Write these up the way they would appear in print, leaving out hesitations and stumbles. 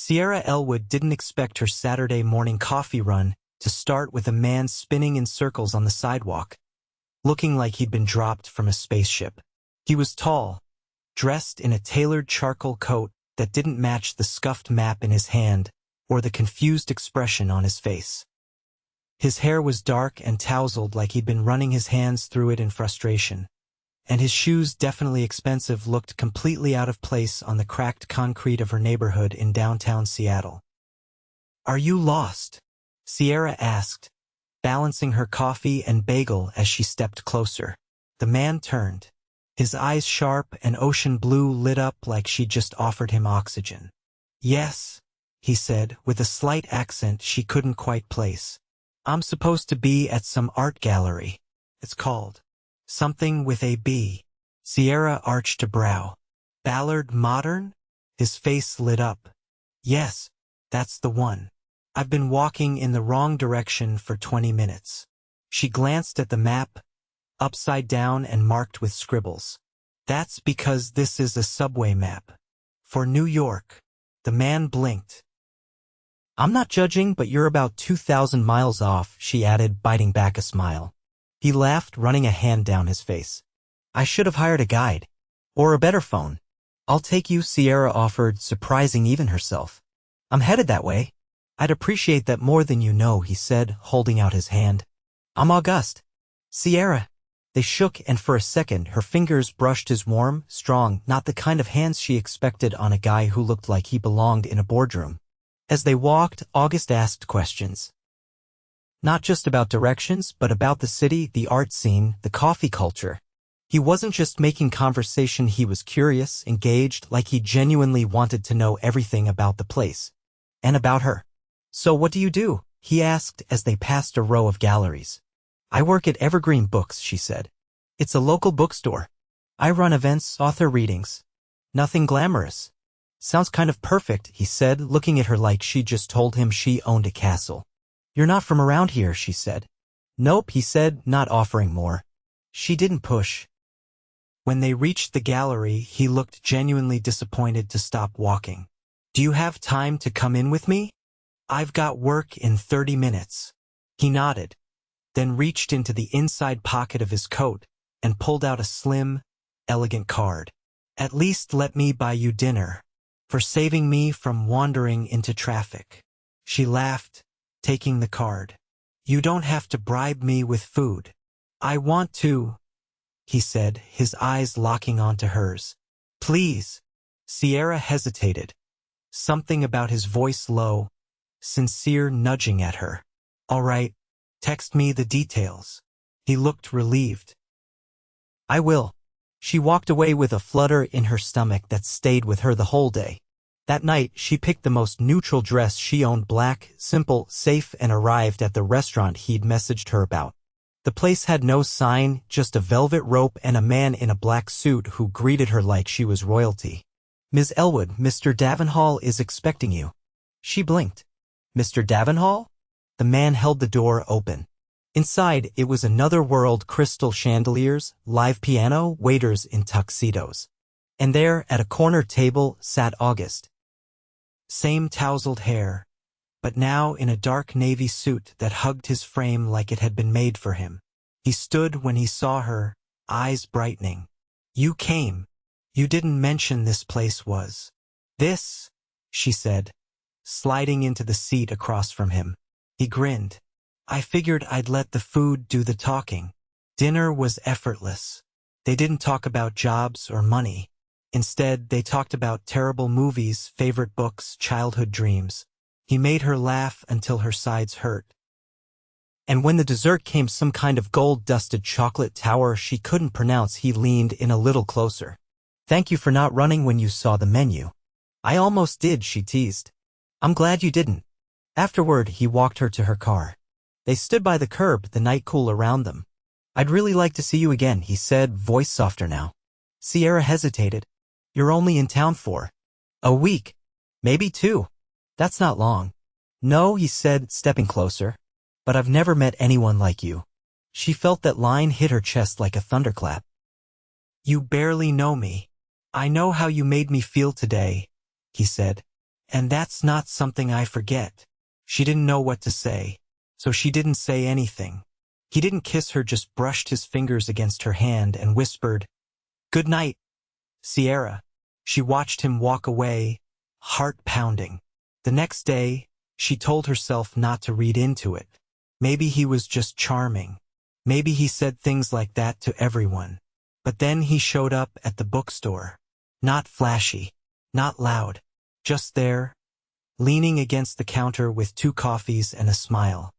Sierra Elwood didn't expect her Saturday morning coffee run to start with a man spinning in circles on the sidewalk, looking like he'd been dropped from a spaceship. He was tall, dressed in a tailored charcoal coat that didn't match the scuffed map in his hand or the confused expression on his face. His hair was dark and tousled like he'd been running his hands through it in frustration, and his shoes, definitely expensive, looked completely out of place on the cracked concrete of her neighborhood in downtown Seattle. "Are you lost?" Sierra asked, balancing her coffee and bagel as she stepped closer. The man turned, his eyes sharp and ocean blue lit up like she'd just offered him oxygen. "Yes," he said, with a slight accent she couldn't quite place. "I'm supposed to be at some art gallery. It's called something with a B." Sierra arched a brow. "Ballard Modern?" His face lit up. "Yes, that's the one. I've been walking in the wrong direction for 20 minutes. She glanced at the map, upside down and marked with scribbles. "That's because this is a subway map. For New York." The man blinked. "I'm not judging, but you're about 2,000 miles off," she added, biting back a smile. He laughed, running a hand down his face. "I should have hired a guide. Or a better phone." "I'll take you," Sierra offered, surprising even herself. "I'm headed that way." "I'd appreciate that more than you know," he said, holding out his hand. "I'm August." "Sierra." They shook, and for a second her fingers brushed his warm, strong, not the kind of hands she expected on a guy who looked like he belonged in a boardroom. As they walked, August asked questions. Not just about directions, but about the city, the art scene, the coffee culture. He wasn't just making conversation, he was curious, engaged, like he genuinely wanted to know everything about the place. And about her. "So what do you do?" he asked as they passed a row of galleries. "I work at Evergreen Books," she said. "It's a local bookstore. I run events, author readings. Nothing glamorous." "Sounds kind of perfect," he said, looking at her like she just told him she owned a castle. "You're not from around here," she said. "Nope," he said, not offering more. She didn't push. When they reached the gallery, he looked genuinely disappointed to stop walking. "Do you have time to come in with me? I've got work in 30 minutes. He nodded, then reached into the inside pocket of his coat and pulled out a slim, elegant card. "At least let me buy you dinner, for saving me from wandering into traffic." She laughed, taking the card. "You don't have to bribe me with food." "I want to," he said, his eyes locking onto hers. "Please." Sierra hesitated, something about his voice low, sincere, nudging at her. "All right, text me the details." He looked relieved. "I will." She walked away with a flutter in her stomach that stayed with her the whole day. That night, she picked the most neutral dress she owned, black, simple, safe, and arrived at the restaurant he'd messaged her about. The place had no sign, just a velvet rope and a man in a black suit who greeted her like she was royalty. "Ms. Elwood, Mr. Davenhall is expecting you." She blinked. "Mr. Davenhall?" The man held the door open. Inside, it was another world: crystal chandeliers, live piano, waiters in tuxedos. And there, at a corner table, sat August. Same tousled hair, but now in a dark navy suit that hugged his frame like it had been made for him. He stood when he saw her, eyes brightening. "You came. You didn't mention this place was." "This," she said, sliding into the seat across from him. He grinned. "I figured I'd let the food do the talking." Dinner was effortless. They didn't talk about jobs or money. Instead, they talked about terrible movies, favorite books, childhood dreams. He made her laugh until her sides hurt. And when the dessert came, some kind of gold-dusted chocolate tower she couldn't pronounce, he leaned in a little closer. "Thank you for not running when you saw the menu." "I almost did," she teased. "I'm glad you didn't." Afterward, he walked her to her car. They stood by the curb, the night cool around them. "I'd really like to see you again," he said, voice softer now. Sierra hesitated. "You're only in town for a week. Maybe 2. That's not long." "No," he said, stepping closer. "But I've never met anyone like you." She felt that line hit her chest like a thunderclap. "You barely know me. I know how you made me feel today," he said. And that's not something I forget. She didn't know what to say, so she didn't say anything. He didn't kiss her, just brushed his fingers against her hand and whispered, "Good night, Sierra." She watched him walk away, heart pounding. The next day, she told herself not to read into it. Maybe he was just charming. Maybe he said things like that to everyone. But then he showed up at the bookstore. Not flashy, not loud, just there, leaning against the counter with 2 coffees and a smile.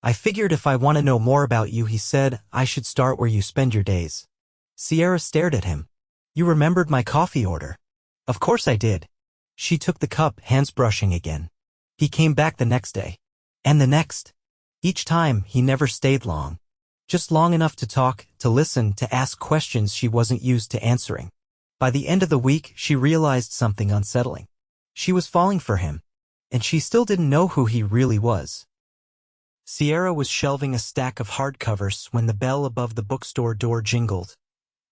"I figured if I want to know more about you," he said, "I should start where you spend your days." Sierra stared at him. "You remembered my coffee order." "Of course I did." She took the cup, hands brushing again. He came back the next day. And the next. Each time, he never stayed long. Just long enough to talk, to listen, to ask questions she wasn't used to answering. By the end of the week, she realized something unsettling. She was falling for him, and she still didn't know who he really was. Sierra was shelving a stack of hardcovers when the bell above the bookstore door jingled.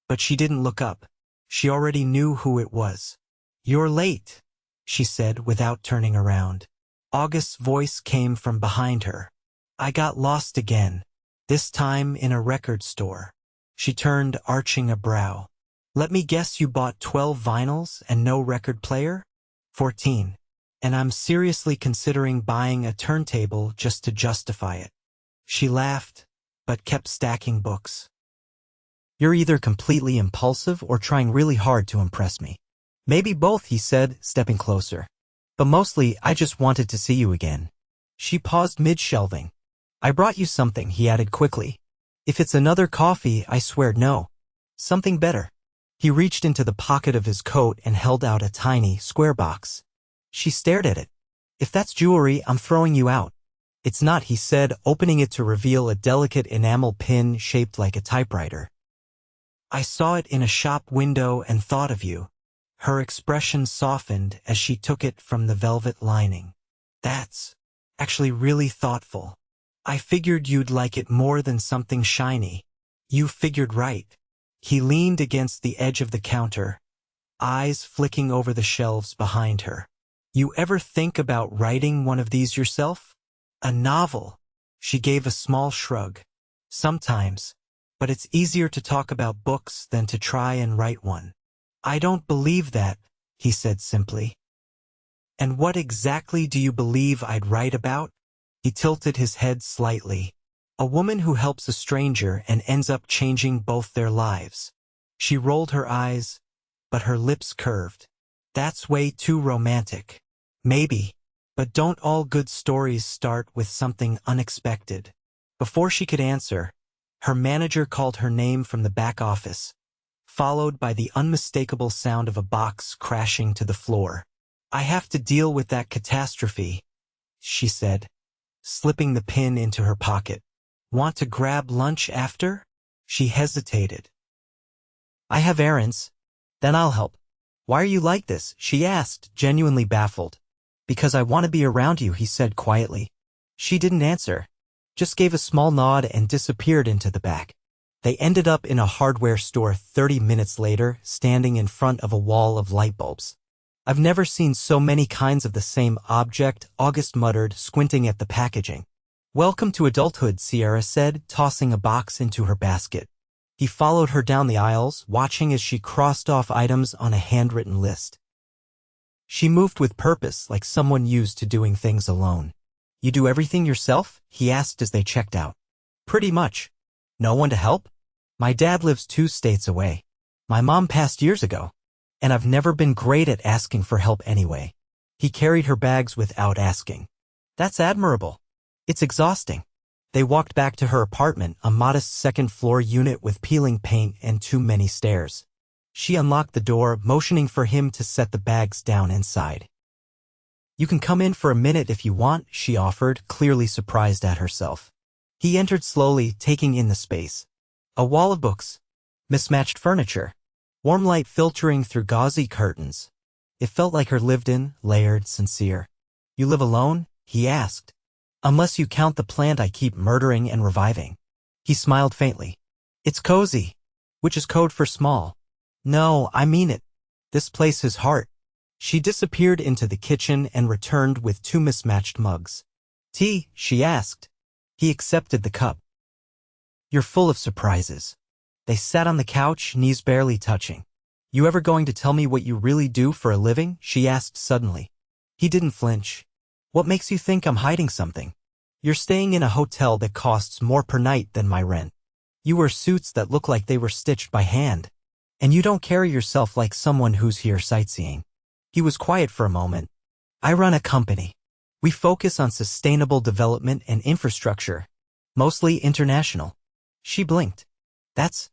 But she didn't look up. She already knew who it was. "You're late," she said without turning around. August's voice came from behind her. "I got lost again, this time in a record store." She turned, arching a brow. "Let me guess, you bought 12 vinyls and no record player?" 14. "And I'm seriously considering buying a turntable just to justify it." She laughed, but kept stacking books. "You're either completely impulsive or trying really hard to impress me." "Maybe both," he said, stepping closer. "But mostly, I just wanted to see you again." She paused mid-shelving. "I brought you something," he added quickly. "If it's another coffee, I swear no. Something better." He reached into the pocket of his coat and held out a tiny, square box. She stared at it. "If that's jewelry, I'm throwing you out." "It's not," he said, opening it to reveal a delicate enamel pin shaped like a typewriter. "I saw it in a shop window and thought of you." Her expression softened as she took it from the velvet lining. "That's actually really thoughtful. I figured you'd like it more than something shiny." "You figured right." He leaned against the edge of the counter, eyes flicking over the shelves behind her. "You ever think about writing one of these yourself? A novel?" She gave a small shrug. "Sometimes, but it's easier to talk about books than to try and write one." "I don't believe that," he said simply. "And what exactly do you believe I'd write about?" He tilted his head slightly. "A woman who helps a stranger and ends up changing both their lives." She rolled her eyes, but her lips curved. "That's way too romantic." "Maybe, but don't all good stories start with something unexpected?" Before she could answer, her manager called her name from the back office, followed by the unmistakable sound of a box crashing to the floor. "I have to deal with that catastrophe," she said, slipping the pin into her pocket. "Want to grab lunch after?" She hesitated. "I have errands. Then I'll help." "Why are you like this?" she asked, genuinely baffled. "Because I want to be around you," he said quietly. She didn't answer, just gave a small nod and disappeared into the back. They ended up in a hardware store 30 minutes later, standing in front of a wall of light bulbs. "I've never seen so many kinds of the same object," August muttered, squinting at the packaging. "Welcome to adulthood," Sierra said, tossing a box into her basket. He followed her down the aisles, watching as she crossed off items on a handwritten list. She moved with purpose, like someone used to doing things alone. "You do everything yourself?" he asked as they checked out. "Pretty much." "No one to help?" "My dad lives 2 states away. My mom passed years ago. And I've never been great at asking for help anyway." He carried her bags without asking. "That's admirable." "It's exhausting." They walked back to her apartment, a modest second-floor unit with peeling paint and too many stairs. She unlocked the door, motioning for him to set the bags down inside. "You can come in for a minute if you want," she offered, clearly surprised at herself. He entered slowly, taking in the space. A wall of books, mismatched furniture, warm light filtering through gauzy curtains. It felt like her lived-in, layered, sincere. "You live alone?" he asked. "Unless you count the plant I keep murdering and reviving." He smiled faintly. "It's cozy," which is code for small. "No, I mean it. This place is heart." She disappeared into the kitchen and returned with two mismatched mugs. "Tea?" she asked. He accepted the cup. "You're full of surprises." They sat on the couch, knees barely touching. "You ever going to tell me what you really do for a living?" she asked suddenly. He didn't flinch. "What makes you think I'm hiding something? You're staying in a hotel that costs more per night than my rent. You wear suits that look like they were stitched by hand. And you don't carry yourself like someone who's here sightseeing." He was quiet for a moment. "I run a company. We focus on sustainable development and infrastructure, mostly international." She blinked. "That's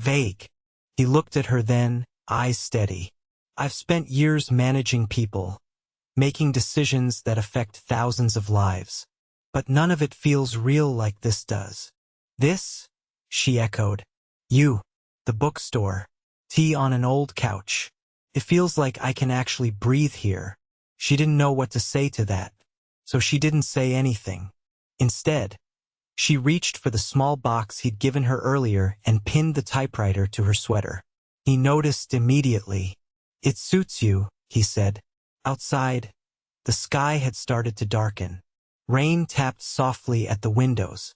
vague." He looked at her then, eyes steady. "I've spent years managing people, making decisions that affect thousands of lives. But none of it feels real like this does." "This?" she echoed. "You. The bookstore. Tea on an old couch. It feels like I can actually breathe here." She didn't know what to say to that, so she didn't say anything. Instead, she reached for the small box he'd given her earlier and pinned the typewriter to her sweater. He noticed immediately. "It suits you," he said. Outside, the sky had started to darken. Rain tapped softly at the windows.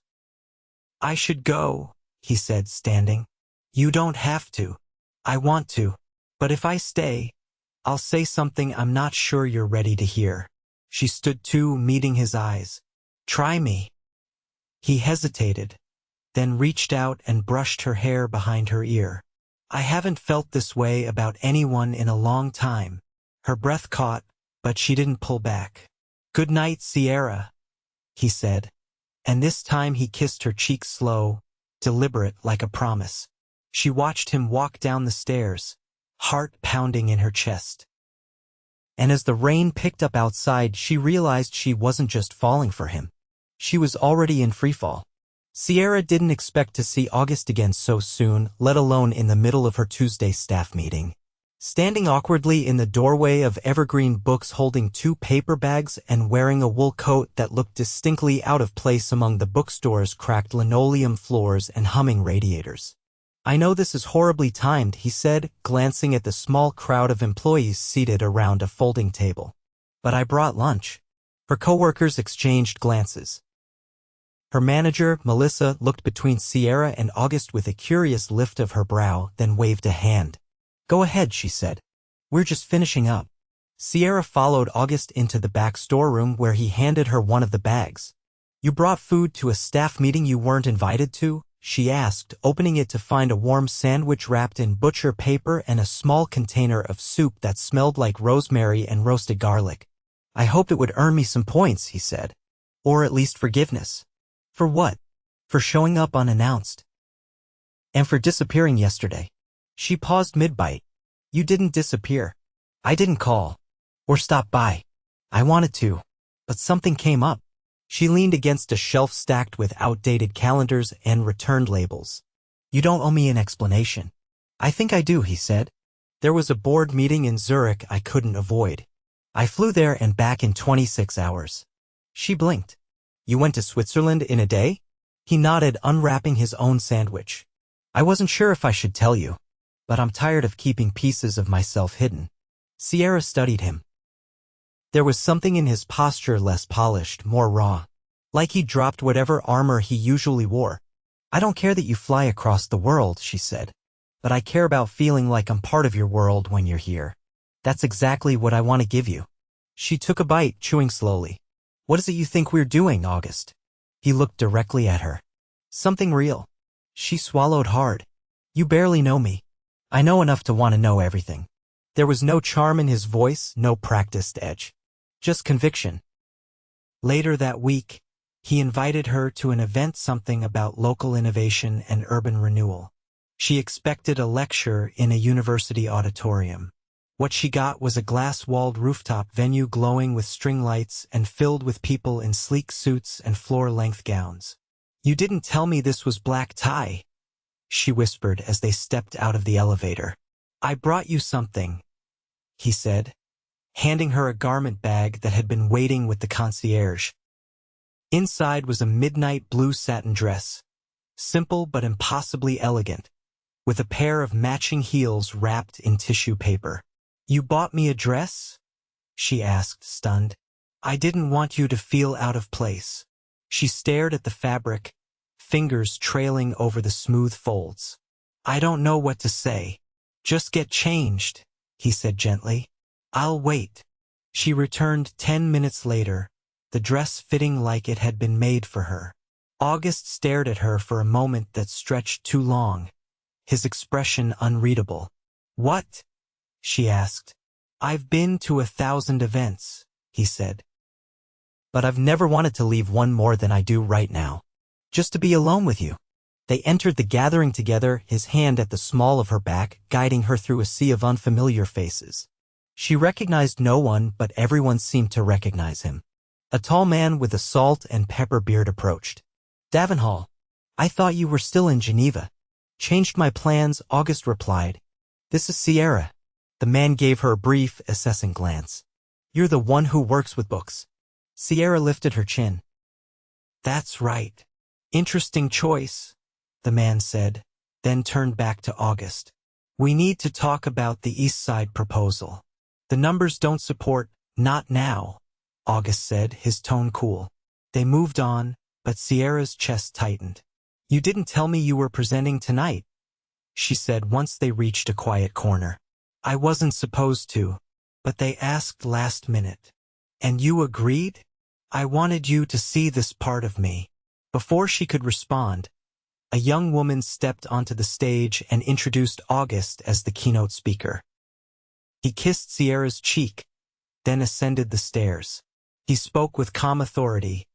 "I should go," he said, standing. "You don't have to. I want to. But if I stay, I'll say something I'm not sure you're ready to hear." She stood too, meeting his eyes. "Try me." He hesitated, then reached out and brushed her hair behind her ear. "I haven't felt this way about anyone in a long time." Her breath caught, but she didn't pull back. "Good night, Sierra," he said, and this time he kissed her cheek slow, deliberate like a promise. She watched him walk down the stairs, heart pounding in her chest. And as the rain picked up outside, she realized she wasn't just falling for him. She was already in freefall. Sierra didn't expect to see August again so soon, let alone in the middle of her Tuesday staff meeting. Standing awkwardly in the doorway of evergreen books, holding two paper bags and wearing a wool coat that looked distinctly out of place among the bookstore's cracked linoleum floors and humming radiators. "I know this is horribly timed," he said, glancing at the small crowd of employees seated around a folding table. "But I brought lunch." Her coworkers exchanged glances. Her manager, Melissa, looked between Sierra and August with a curious lift of her brow, then waved a hand. "Go ahead," she said. "We're just finishing up." Sierra followed August into the back storeroom where he handed her one of the bags. "You brought food to a staff meeting you weren't invited to?" she asked, opening it to find a warm sandwich wrapped in butcher paper and a small container of soup that smelled like rosemary and roasted garlic. "I hoped it would earn me some points," he said. "Or at least forgiveness." "For what?" "For showing up unannounced. And for disappearing yesterday." She paused mid-bite. "You didn't disappear. I didn't call. Or stop by. I wanted to. But something came up." She leaned against a shelf stacked with outdated calendars and returned labels. "You don't owe me an explanation." "I think I do," he said. "There was a board meeting in Zurich I couldn't avoid. I flew there and back in 26 hours. She blinked. "You went to Switzerland in a day?" He nodded, unwrapping his own sandwich. "I wasn't sure if I should tell you, but I'm tired of keeping pieces of myself hidden." Sierra studied him. There was something in his posture less polished, more raw. Like he dropped whatever armor he usually wore. "I don't care that you fly across the world," she said. "But I care about feeling like I'm part of your world when you're here. That's exactly what I want to give you." She took a bite, chewing slowly. "What is it you think we're doing, August?" He looked directly at her. "Something real." She swallowed hard. "You barely know me. I know enough to want to know everything." There was no charm in his voice, no practiced edge. Just conviction. Later that week, he invited her to an event, something about local innovation and urban renewal. She expected a lecture in a university auditorium. What she got was a glass-walled rooftop venue glowing with string lights and filled with people in sleek suits and floor-length gowns. "You didn't tell me this was black tie," she whispered as they stepped out of the elevator. "I brought you something," he said, handing her a garment bag that had been waiting with the concierge. Inside was a midnight blue satin dress, simple but impossibly elegant, with a pair of matching heels wrapped in tissue paper. You bought me a dress? She asked, stunned. I didn't want you to feel out of place. She stared at the fabric, fingers trailing over the smooth folds. I don't know what to say. Just get changed, he said gently. I'll wait. She returned 10 minutes later, the dress fitting like it had been made for her. August stared at her for a moment that stretched too long, his expression unreadable. What? She asked. I've been to 1,000 events, he said. But I've never wanted to leave one more than I do right now. Just to be alone with you. They entered the gathering together, his hand at the small of her back, guiding her through a sea of unfamiliar faces. She recognized no one, but everyone seemed to recognize him. A tall man with a salt and pepper beard approached. Davenhall, I thought you were still in Geneva. Changed my plans, August replied. This is Sierra. The man gave her a brief, assessing glance. You're the one who works with books. Sierra lifted her chin. That's right. Interesting choice, the man said, then turned back to August. We need to talk about the East Side proposal. The numbers don't support, not now, August said, his tone cool. They moved on, but Sierra's chest tightened. You didn't tell me you were presenting tonight, she said once they reached a quiet corner. I wasn't supposed to, but they asked last minute. And you agreed? I wanted you to see this part of me. Before she could respond, a young woman stepped onto the stage and introduced August as the keynote speaker. He kissed Sierra's cheek, then ascended the stairs. He spoke with calm authority,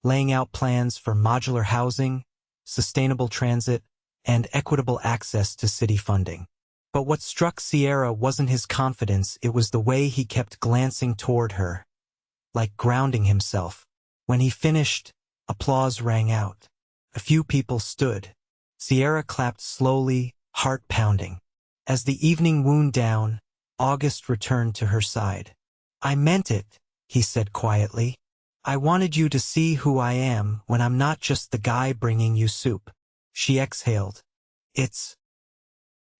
laying out plans for modular housing, sustainable transit, and equitable access to city funding. But what struck Sierra wasn't his confidence, it was the way he kept glancing toward her, like grounding himself. When he finished, applause rang out. A few people stood. Sierra clapped slowly, heart pounding. As the evening wound down, August returned to her side. I meant it, he said quietly. I wanted you to see who I am when I'm not just the guy bringing you soup. She exhaled. It's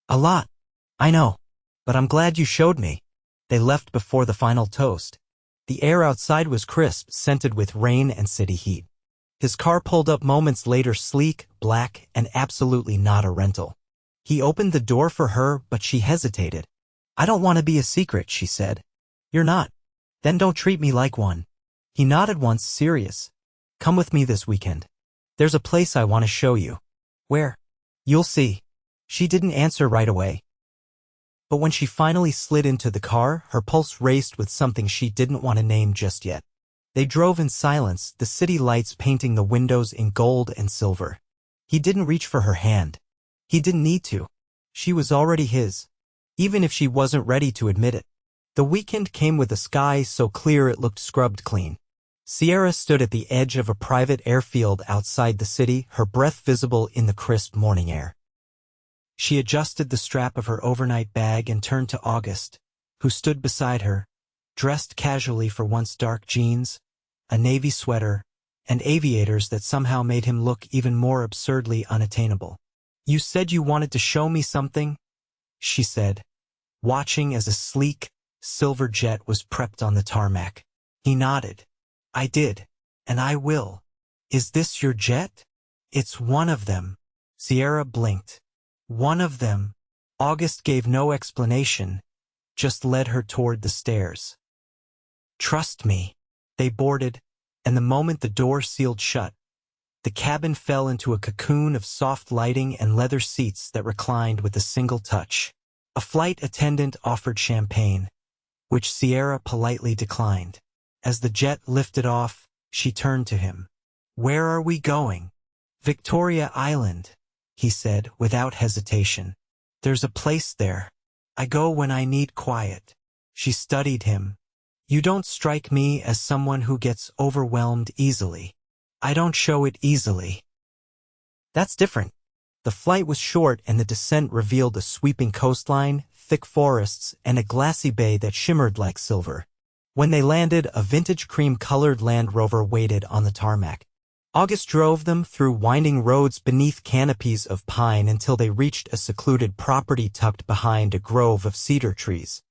a lot. I know, but I'm glad you showed me. They left before the final toast. The air outside was crisp, scented with rain and city heat. His car pulled up moments later, sleek, black, and absolutely not a rental. He opened the door for her, but she hesitated. I don't want to be a secret, she said. You're not. Then don't treat me like one. He nodded once, serious. Come with me this weekend. There's a place I want to show you. Where? You'll see. She didn't answer right away. But when she finally slid into the car, her pulse raced with something she didn't want to name just yet. They drove in silence, the city lights painting the windows in gold and silver. He didn't reach for her hand. He didn't need to. She was already his, even if she wasn't ready to admit it. The weekend came with a sky so clear it looked scrubbed clean. Sierra stood at the edge of a private airfield outside the city, her breath visible in the crisp morning air. She adjusted the strap of her overnight bag and turned to August, who stood beside her, dressed casually for once dark jeans, a navy sweater, and aviators that somehow made him look even more absurdly unattainable. You said you wanted to show me something, she said, watching as a sleek, silver jet was prepped on the tarmac. He nodded. I did, and I will. Is this your jet? It's one of them. Sierra blinked. One of them. August gave no explanation, just led her toward the stairs. Trust me. They boarded, and the moment the door sealed shut, the cabin fell into a cocoon of soft lighting and leather seats that reclined with a single touch. A flight attendant offered champagne, which Sierra politely declined. As the jet lifted off, she turned to him. Where are we going? Victoria Island, he said without hesitation. There's a place there. I go when I need quiet. She studied him. You don't strike me as someone who gets overwhelmed easily. I don't show it easily. That's different. The flight was short and the descent revealed a sweeping coastline, thick forests, and a glassy bay that shimmered like silver. When they landed, a vintage cream-colored Land Rover waited on the tarmac. August drove them through winding roads beneath canopies of pine until they reached a secluded property tucked behind a grove of cedar trees.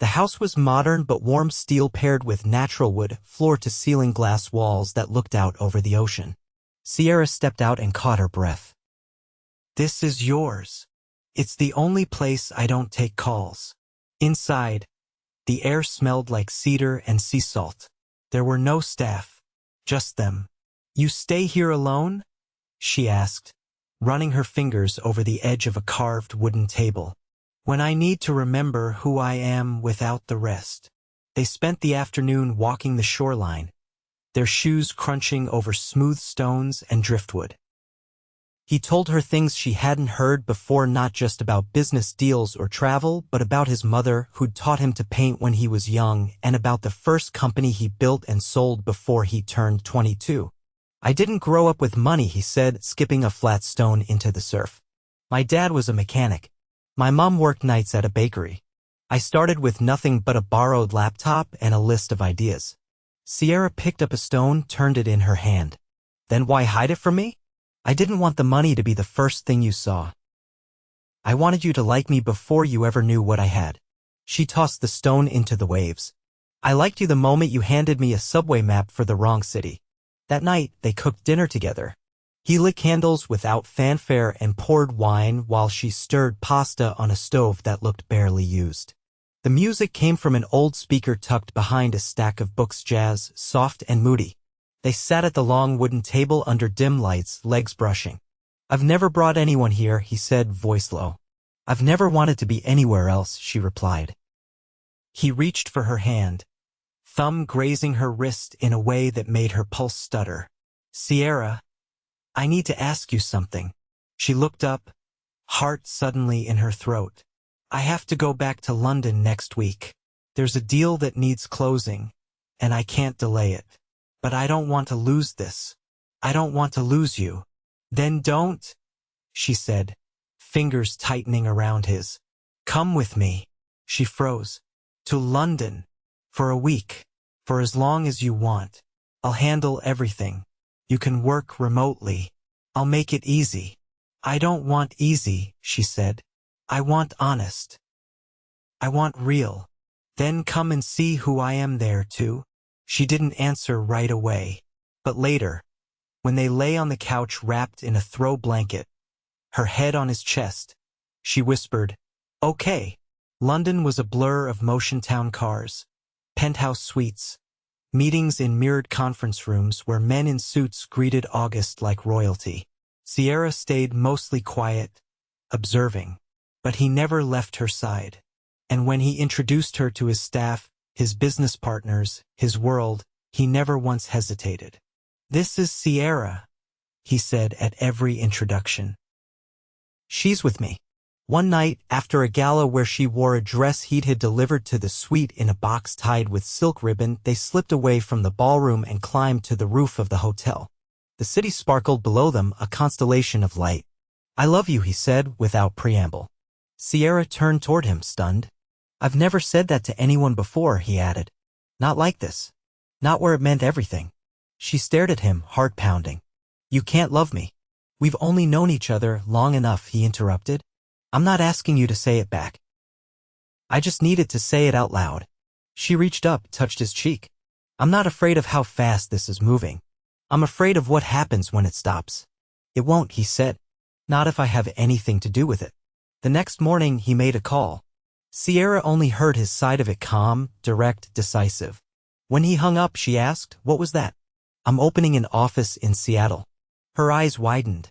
The house was modern but warm steel paired with natural wood, floor-to-ceiling glass walls that looked out over the ocean. Sierra stepped out and caught her breath. "This is yours. It's the only place I don't take calls." Inside, the air smelled like cedar and sea salt. There were no staff, just them. "You stay here alone?" she asked, running her fingers over the edge of a carved wooden table. "When I need to remember who I am without the rest." They spent the afternoon walking the shoreline, their shoes crunching over smooth stones and driftwood. He told her things she hadn't heard before, not just about business deals or travel, but about his mother who'd taught him to paint when he was young, and about the first company he built and sold before he turned 22. "I didn't grow up with money," he said, skipping a flat stone into the surf. "My dad was a mechanic. My mom worked nights at a bakery. I started with nothing but a borrowed laptop and a list of ideas." Sierra picked up a stone, turned it in her hand. "Then why hide it from me? I didn't want the money to be the first thing you saw. I wanted you to like me before you ever knew what I had." She tossed the stone into the waves. "I liked you the moment you handed me a subway map for the wrong city." That night, they cooked dinner together. He lit candles without fanfare and poured wine while she stirred pasta on a stove that looked barely used. The music came from an old speaker tucked behind a stack of books, jazz, soft and moody. They sat at the long wooden table under dim lights, legs brushing. "I've never brought anyone here," he said, voice low. "I've never wanted to be anywhere else," she replied. He reached for her hand, thumb grazing her wrist in a way that made her pulse stutter. "Sierra, I need to ask you something." She looked up, heart suddenly in her throat. "I have to go back to London next week. There's a deal that needs closing, and I can't delay it. But I don't want to lose this. I don't want to lose you." "Then don't," she said, fingers tightening around his. "Come with me." She froze. "To London. For a week. For as long as you want. I'll handle everything. You can work remotely. I'll make it easy." "I don't want easy," she said. "I want honest. I want real. Then come and see who I am there too." She didn't answer right away, but later, when they lay on the couch wrapped in a throw blanket, her head on his chest, she whispered, "Okay." London was a blur of motion town cars, penthouse suites, meetings in mirrored conference rooms where men in suits greeted August like royalty. Sierra stayed mostly quiet, observing, but he never left her side. And when he introduced her to his staff, his business partners, his world, he never once hesitated. "This is Sierra," he said at every introduction. "She's with me." One night, after a gala where she wore a dress he'd had delivered to the suite in a box tied with silk ribbon, they slipped away from the ballroom and climbed to the roof of the hotel. The city sparkled below them, a constellation of light. "I love you," he said, without preamble. Sierra turned toward him, stunned. "I've never said that to anyone before," he added. "Not like this. Not where it meant everything." She stared at him, heart pounding. "You can't love me. We've only known each other long enough," he interrupted. "I'm not asking you to say it back. I just needed to say it out loud." She reached up, touched his cheek. "I'm not afraid of how fast this is moving. I'm afraid of what happens when it stops." "It won't," he said. "Not if I have anything to do with it." The next morning, he made a call. Sierra only heard his side of it, calm, direct, decisive. When he hung up, she asked, "What was that?" "I'm opening an office in Seattle." Her eyes widened.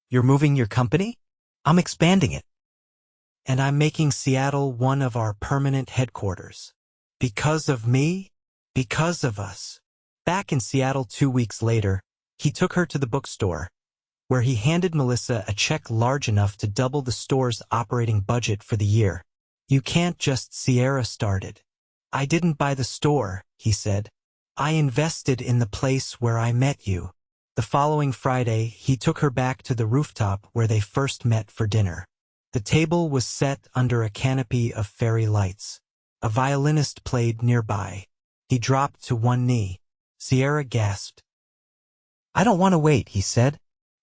"You're moving your company?" "I'm expanding it. And I'm making Seattle one of our permanent headquarters." "Because of me? Because of us?" Back in Seattle 2 weeks later, he took her to the bookstore, where he handed Melissa a check large enough to double the store's operating budget for the year. "You can't just," Sierra started. "I didn't buy the store," he said. "I invested in the place where I met you." The following Friday, he took her back to the rooftop where they first met for dinner. The table was set under a canopy of fairy lights. A violinist played nearby. He dropped to one knee. Sierra gasped. "I don't want to wait," he said.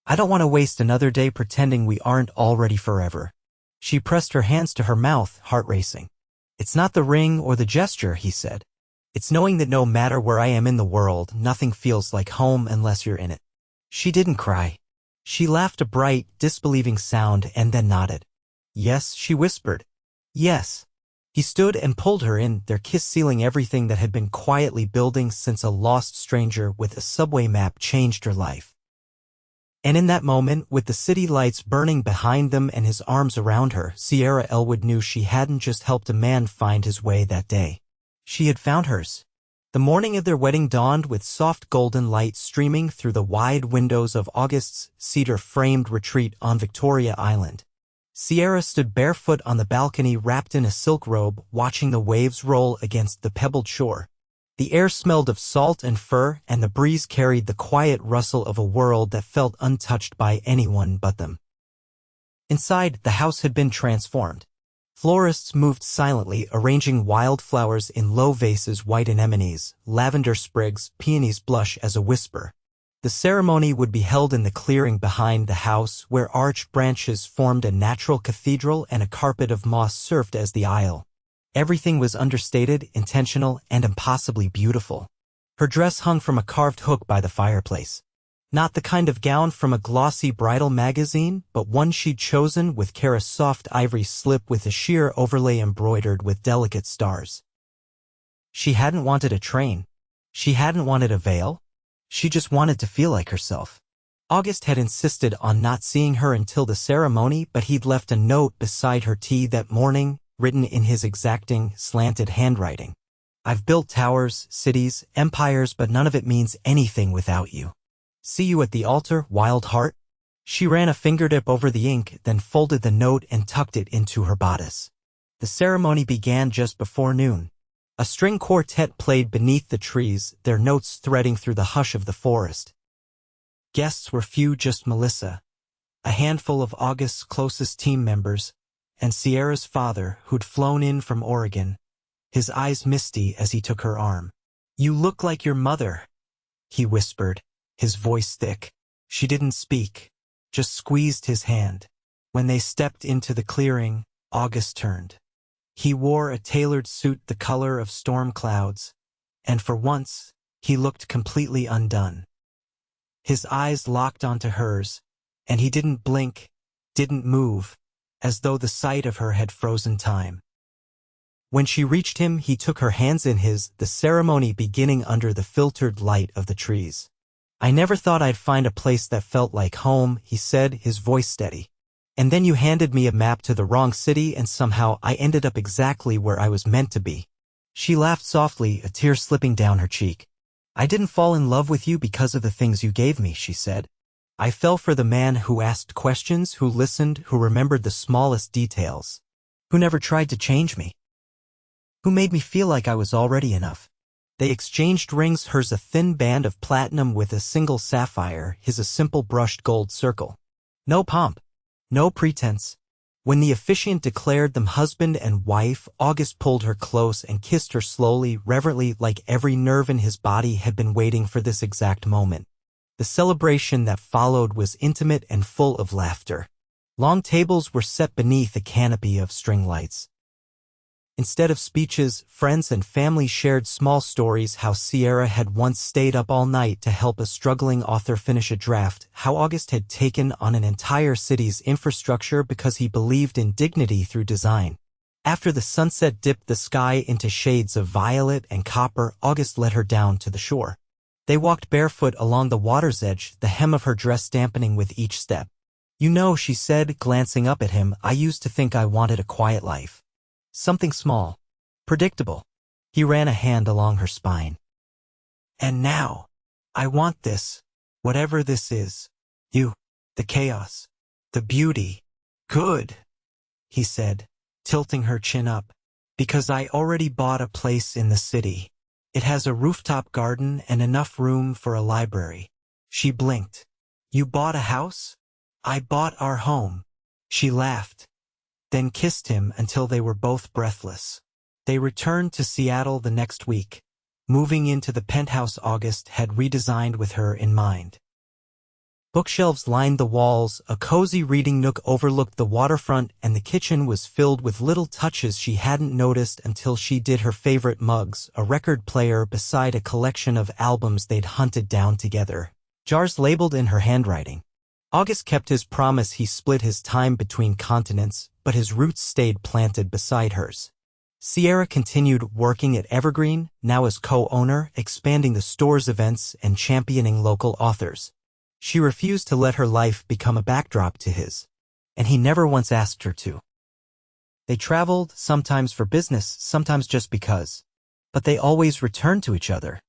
"I don't want to waste another day pretending we aren't already forever." She pressed her hands to her mouth, heart racing. It's not the ring or the gesture, he said. It's knowing that no matter where I am in the world, nothing feels like home unless you're in it. She didn't cry. She laughed a bright, disbelieving sound and then nodded. Yes, she whispered. Yes. He stood and pulled her in, their kiss sealing everything that had been quietly building since a lost stranger with a subway map changed her life. And in that moment, with the city lights burning behind them and his arms around her, Sierra Elwood knew she hadn't just helped a man find his way that day. She had found hers. The morning of their wedding dawned with soft golden light streaming through the wide windows of August's cedar-framed retreat on Victoria Island. Sierra stood barefoot on the balcony wrapped in a silk robe, watching the waves roll against the pebbled shore. The air smelled of salt and fir, and the breeze carried the quiet rustle of a world that felt untouched by anyone but them. Inside, the house had been transformed. Florists moved silently, arranging wildflowers in low vases, white anemones, lavender sprigs, peonies blush as a whisper. The ceremony would be held in the clearing behind the house, where arched branches formed a natural cathedral and a carpet of moss served as the aisle. Everything was understated, intentional, and impossibly beautiful. Her dress hung from a carved hook by the fireplace. Not the kind of gown from a glossy bridal magazine, but one she'd chosen with care, a soft ivory slip with a sheer overlay embroidered with delicate stars. She hadn't wanted a train. She hadn't wanted a veil. She just wanted to feel like herself. August had insisted on not seeing her until the ceremony, but he'd left a note beside her tea that morning, written in his exacting, slanted handwriting. I've built towers, cities, empires, but none of it means anything without you. See you at the altar, wild heart. She ran a fingertip over the ink, then folded the note and tucked it into her bodice. The ceremony began just before noon. A string quartet played beneath the trees, their notes threading through the hush of the forest. Guests were few, just Melissa, a handful of August's closest team members, and Sierra's father, who'd flown in from Oregon, his eyes misty as he took her arm. You look like your mother, he whispered, his voice thick. She didn't speak, just squeezed his hand. When they stepped into the clearing, August turned. He wore a tailored suit the color of storm clouds, and for once, he looked completely undone. His eyes locked onto hers, and he didn't blink, didn't move, as though the sight of her had frozen time. When she reached him, he took her hands in his, the ceremony beginning under the filtered light of the trees. I never thought I'd find a place that felt like home, he said, his voice steady. And then you handed me a map to the wrong city, and somehow I ended up exactly where I was meant to be. She laughed softly, a tear slipping down her cheek. I didn't fall in love with you because of the things you gave me, she said. I fell for the man who asked questions, who listened, who remembered the smallest details, who never tried to change me, who made me feel like I was already enough. They exchanged rings, hers a thin band of platinum with a single sapphire, his a simple brushed gold circle. No pomp, no pretense. When the officiant declared them husband and wife, August pulled her close and kissed her slowly, reverently, like every nerve in his body had been waiting for this exact moment. The celebration that followed was intimate and full of laughter. Long tables were set beneath a canopy of string lights. Instead of speeches, friends and family shared small stories, how Sierra had once stayed up all night to help a struggling author finish a draft, how August had taken on an entire city's infrastructure because he believed in dignity through design. After the sunset dipped the sky into shades of violet and copper, August led her down to the shore. They walked barefoot along the water's edge, the hem of her dress dampening with each step. You know, she said, glancing up at him, I used to think I wanted a quiet life. Something small, predictable. He ran a hand along her spine. And now, I want this, whatever this is. You, the chaos, the beauty. Good, he said, tilting her chin up. Because I already bought a place in the city. It has a rooftop garden and enough room for a library. She blinked. You bought a house? I bought our home. She laughed, then kissed him until they were both breathless. They returned to Seattle the next week, moving into the penthouse August had redesigned with her in mind. Bookshelves lined the walls, a cozy reading nook overlooked the waterfront, and the kitchen was filled with little touches she hadn't noticed until she did her favorite mugs, a record player beside a collection of albums they'd hunted down together. Jars labeled in her handwriting. August kept his promise. He split his time between continents, but his roots stayed planted beside hers. Sierra continued working at Evergreen, now as co-owner, expanding the store's events and championing local authors. She refused to let her life become a backdrop to his, and he never once asked her to. They traveled, sometimes for business, sometimes just because. But they always returned to each other,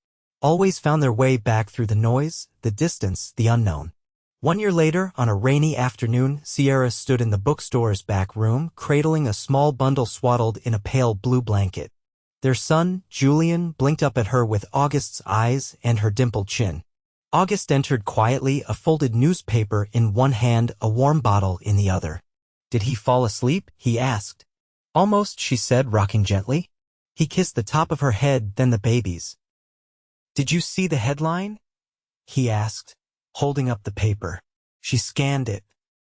always found their way back through the noise, the distance, the unknown. 1 year later, on a rainy afternoon, Sierra stood in the bookstore's back room, cradling a small bundle swaddled in a pale blue blanket. Their son, Julian, blinked up at her with August's eyes and her dimpled chin. August entered quietly, a folded newspaper in one hand, a warm bottle in the other. "Did he fall asleep?" he asked. "Almost," she said, rocking gently. He kissed the top of her head, then the baby's. "Did you see the headline?" he asked, holding up the paper. She scanned it.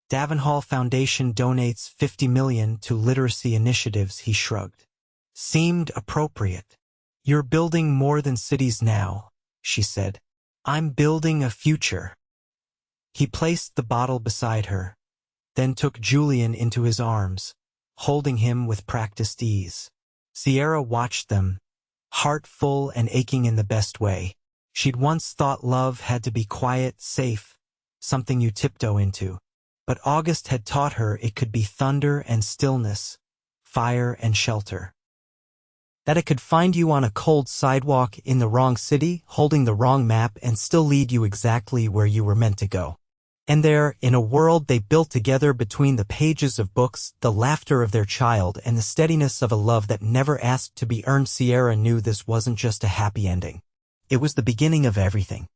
"Davenhall Foundation donates $50 million to literacy initiatives," he shrugged. "Seemed appropriate." "You're building more than cities now," she said. "I'm building a future." He placed the bottle beside her, then took Julian into his arms, holding him with practiced ease. Sierra watched them, heart full and aching in the best way. She'd once thought love had to be quiet, safe, something you tiptoe into. But August had taught her it could be thunder and stillness, fire and shelter. That it could find you on a cold sidewalk in the wrong city, holding the wrong map, and still lead you exactly where you were meant to go. And there, in a world they built together between the pages of books, the laughter of their child, and the steadiness of a love that never asked to be earned, Sierra knew this wasn't just a happy ending. It was the beginning of everything.